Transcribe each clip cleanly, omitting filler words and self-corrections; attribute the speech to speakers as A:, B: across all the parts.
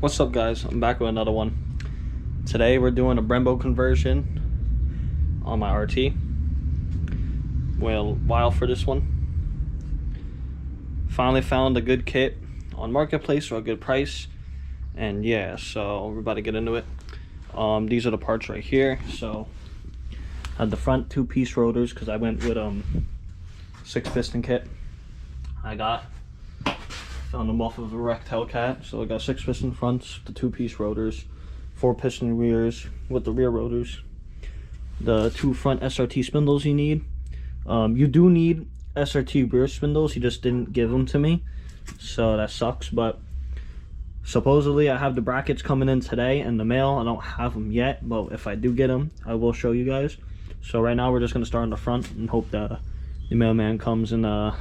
A: What's up, guys? I'm back with another one. Today we're doing a Brembo conversion on my RT. Well, while for this one. Finally found a good kit on Marketplace for a good price. And yeah, so we're about to get into it. These are the parts right here. So I had the front 2-piece rotors because I went with 6-piston kit. Found them off of a wrecked Hellcat. So I got 6-piston fronts, the 2-piece rotors, 4-piston rears with the rear rotors, the 2 front SRT spindles you need. You do need SRT rear spindles, he just didn't give them to me, so that sucks. But supposedly I have the brackets coming in today in the mail. I don't have them yet, but if I do get them, I will show you guys. So right now we're just going to start on the front and hope that the mailman comes in a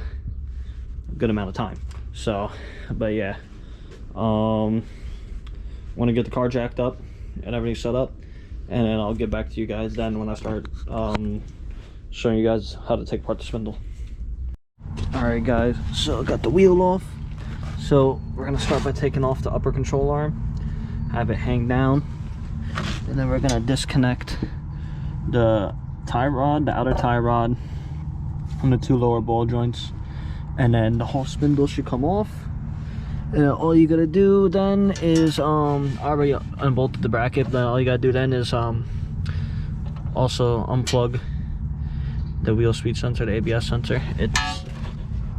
A: good amount of time. So, but yeah, want to get the car jacked up and everything set up, and then I'll get back to you guys then when I start showing you guys how to take apart the spindle. Alright guys, so I got the wheel off. So we're gonna start by taking off the upper control arm, have it hang down, and then we're gonna disconnect the tie rod, the outer tie rod, and the 2 lower ball joints. And then the whole spindle should come off, and all you gotta do then is I already unbolted the bracket, but all you gotta do then is also unplug the wheel speed sensor, the ABS sensor. It's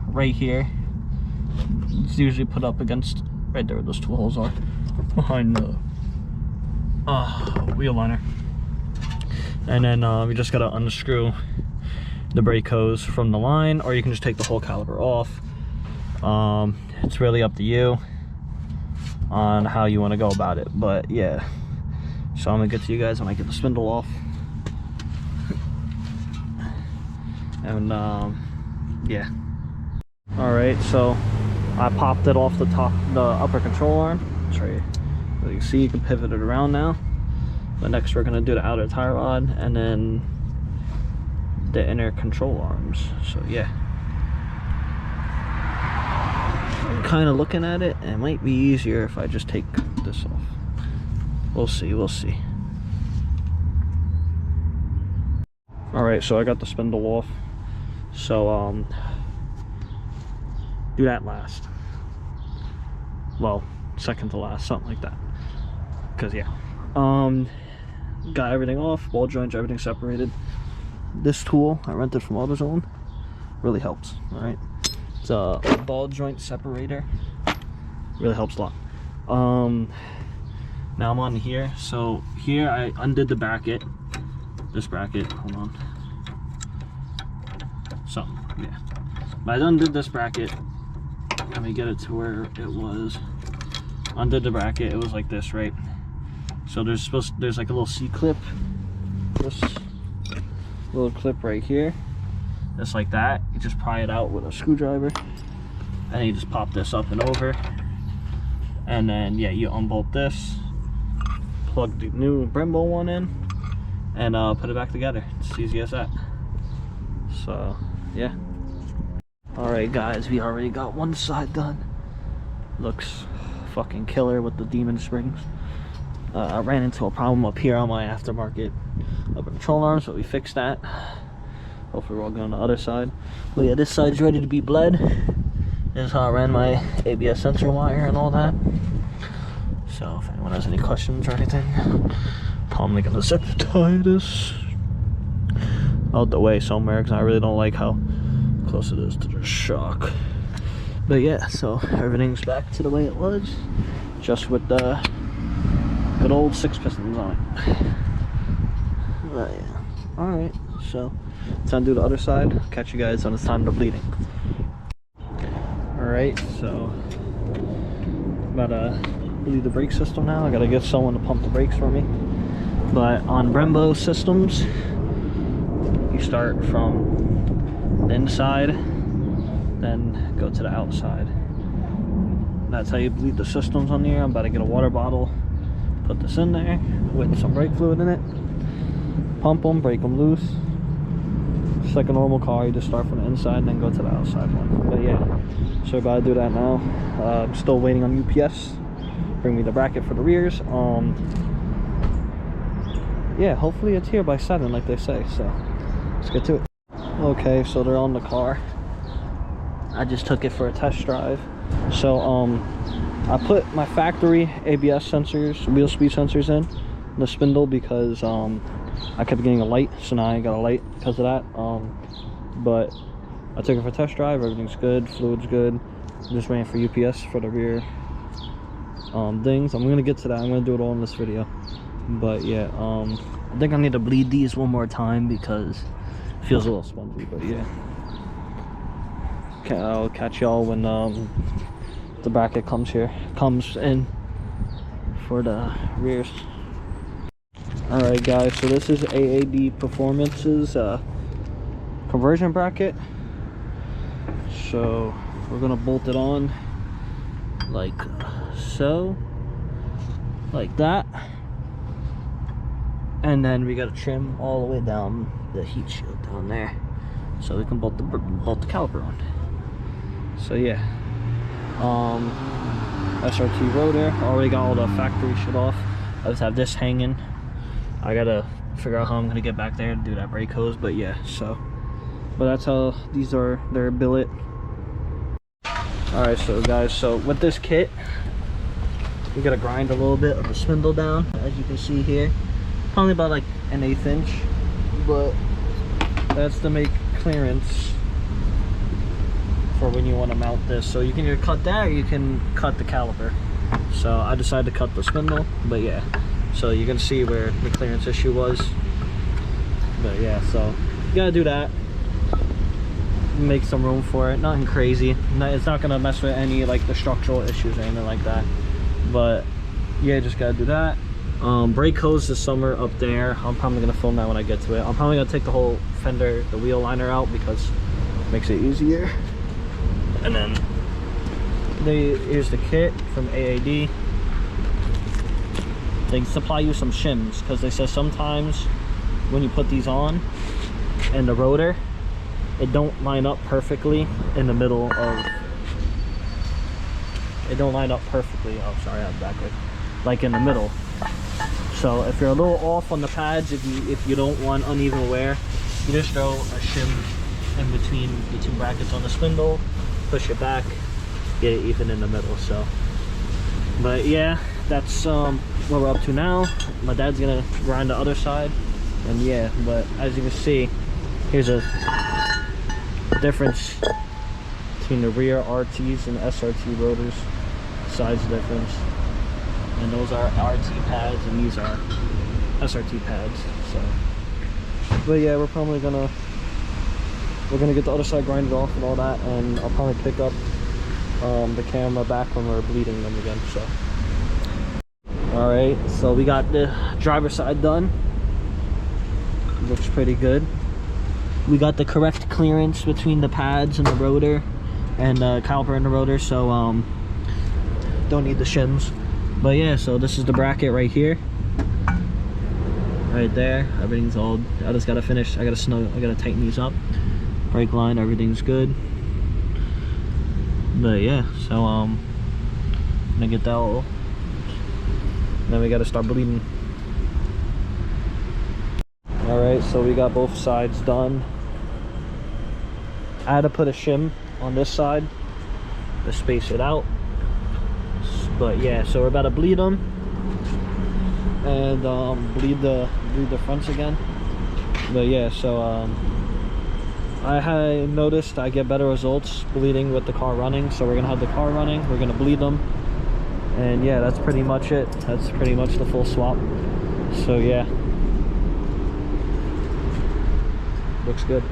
A: right here. It's usually put up against right there where those 2 holes are, behind the wheel liner. And then we just gotta unscrew the brake hose from the line, or you can just take the whole caliper off. It's really up to you on how you want to go about it, but yeah. So I'm gonna get to you guys when I get the spindle off. And yeah. All right, so I popped it off the upper control arm. It's right here. As you can see, you can pivot it around now. But next we're gonna do the outer tie rod and then the inner control arms. So yeah, I'm kind of looking at it, and it might be easier if I just take this off. We'll see. All right, so I got the spindle off. So do that last. Well, second to last, something like that. Cause yeah, got everything off, ball joints, everything separated. This tool I rented from AutoZone really helps. All right, it's a ball joint separator. Really helps a lot. Now I'm on here. So here I undid the bracket. This bracket. Hold on. So yeah, but I undid this bracket. Let me get it to where it was. Undid the bracket. It was like this, right? So there's like a little C-clip. This little clip right here, just like that. You just pry it out with a screwdriver, and you just pop this up and over, and then yeah, you unbolt this, plug the new Brembo one in, and put it back together. It's easy as that. So yeah. All right guys, we already got one side done. Looks fucking killer with the demon springs. I ran into a problem up here on my aftermarket upper control arm, so we fixed that. Hopefully we're all going on the other side. But yeah, this side's ready to be bled. This is how I ran my ABS sensor wire and all that. So if anyone has any questions or anything, I'm gonna zip tie this out the way somewhere, because I really don't like how close it is to the shock. But yeah, so everything's back to the way it was, just with the good old 6 pistons on it. But yeah, all right, so time to do the other side. Catch you guys when it's time to bleeding. All right, so I'm about to bleed the brake system now. I gotta get someone to pump the brakes for me. But on Brembo systems, you start from the inside, then go to the outside. That's how you bleed the systems on here. I'm about to get a water bottle, put this in there with some brake fluid in it, pump them, break them loose. Just like a normal car, you just start from the inside and then go to the outside one. But yeah, so we're about to do that now. I'm still waiting on UPS bring me the bracket for the rears. Yeah, hopefully it's here by 7 like they say, so let's get to it. Okay, so they're on the car. I just took it for a test drive. So I put my factory ABS sensors, wheel speed sensors in the spindle because I kept getting a light, so now I got a light because of that. But I took it for a test drive, everything's good, fluid's good. I'm just waiting for UPS for the rear things. I'm gonna get to that, I'm gonna do it all in this video. But yeah, I think I need to bleed these one more time because it feels a little spongy, but yeah. Okay, I'll catch y'all when the bracket comes in for the rears. Alright guys, so this is AAD Performance's conversion bracket. So we're gonna bolt it on like so, like that, and then we gotta trim all the way down the heat shield down there so we can bolt the caliper on. So yeah, SRT rotor, already got all the factory shit off. I just have this hanging. I gotta figure out how I'm gonna get back there to do that brake hose, but yeah, so, but that's how these are, they're billet. Alright, so guys, so with this kit, we gotta grind a little bit of the spindle down, as you can see here. Probably about like an 1/8 inch, but that's to make clearance for when you want to mount this. So you can either cut that or you can cut the caliper. So I decided to cut the spindle, but yeah, so you can see where the clearance issue was. But yeah, so you gotta do that, make some room for it, nothing crazy. It's not gonna mess with any like the structural issues or anything like that, but yeah, just gotta do that. Brake hose this summer up there. I'm probably gonna film that when I get to it. I'm probably gonna take the whole fender, the wheel liner out because it makes it easier. And then here's the kit from AAD. They supply you some shims because they say sometimes when you put these on and the rotor, it don't line up perfectly in the middle of, it don't line up perfectly, oh sorry, I'm backward, like in the middle. So if you're a little off on the pads, if you don't want uneven wear, you just throw a shim in between the two brackets on the spindle, push it back, get it even in the middle. So, but yeah, that's what we're up to now. My dad's gonna grind the other side, and yeah, but as you can see, here's a difference between the rear RTs and SRT rotors, size difference. And those are RT pads and these are SRT pads. So, but yeah, we're gonna get the other side grinded off and all that, and I'll probably pick up the camera back when we're bleeding them again. So all right, so we got the driver's side done. Looks pretty good. We got the correct clearance between the pads and the rotor and the caliper and the rotor, so don't need the shims. But yeah, so this is the bracket right here, right there. Everything's all, I just gotta finish, I gotta tighten these up. Brake line, everything's good. But yeah, so I'm gonna get that all, then we gotta start bleeding. All right, so we got both sides done. I had to put a shim on this side to space it out. But yeah, so we're about to bleed them and bleed the fronts again. But yeah, so I had noticed I get better results bleeding with the car running, so we're gonna have the car running, we're gonna bleed them, and yeah, that's pretty much it. That's pretty much the full swap. So yeah, looks good.